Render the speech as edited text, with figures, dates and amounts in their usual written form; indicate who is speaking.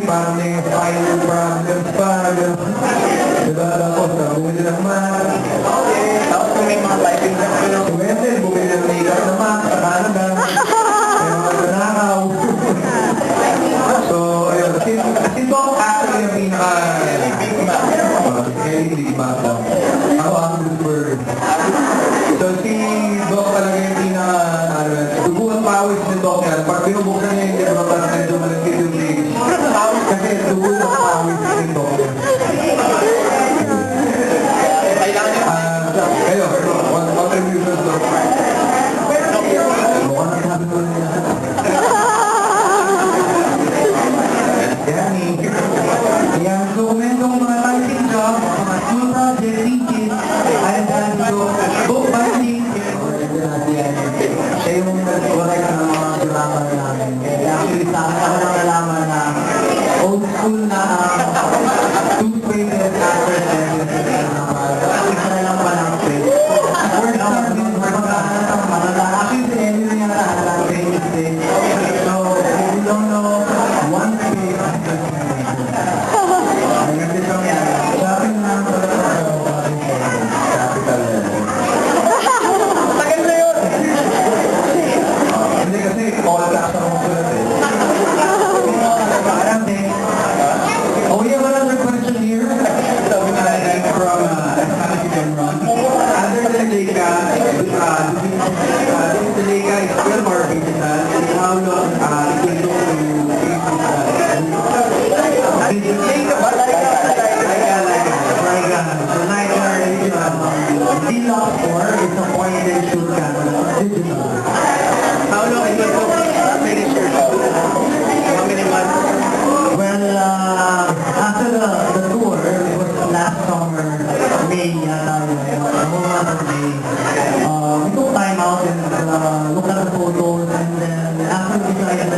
Speaker 1: parang may spinal problems pa, gano'n. Diba? Tapos, bumili ng mask.
Speaker 2: Tapos kung may mga life insurance,
Speaker 1: Si Wendell, bumili ng makeup na mask sa Canada. May mga nanakaw. So, ayun. Si Doc actually ang pinaka... Kelly Bigma daw. Ako ang Bloomberg. So, si Doc talaga yung pinaka... Duguan pawis ni Doc yan. Pag binubuksan niya yung libro, parang nandun malagkit yung page. Kasi duguan pawis ni Doc. Kayo, contributions Doc. Mukhang nagsabi ko nila. Yan, so meron kong mga writing job, mga school project, teaching, and then so, book binding. Siya yung nag-correct ng mga drama namin. Actually, sa akin ako lang nalaman na old school na two-phases after seven. Isa na lang pa ng page. First time din, actually, si Emil niya na lang page. So, if you don't know, one page after seven. Kasi siyang shopping na capital level.
Speaker 2: tagal na yun!
Speaker 1: Hindi kasi all cash ang sulat eh. Parang din. Oh, we have another question here. From Asmati Demron. Under the Leica, the Leica is still more digital. How long it will look to
Speaker 2: Leica ba?
Speaker 1: D-Lock 4 is a point-and-shoot camera, digital.
Speaker 2: How long it will go? Finish your show? How many months?
Speaker 1: Well, after the tour, it was last summer, May, the whole month of May. We took time out and looked at the photos, and then after we decided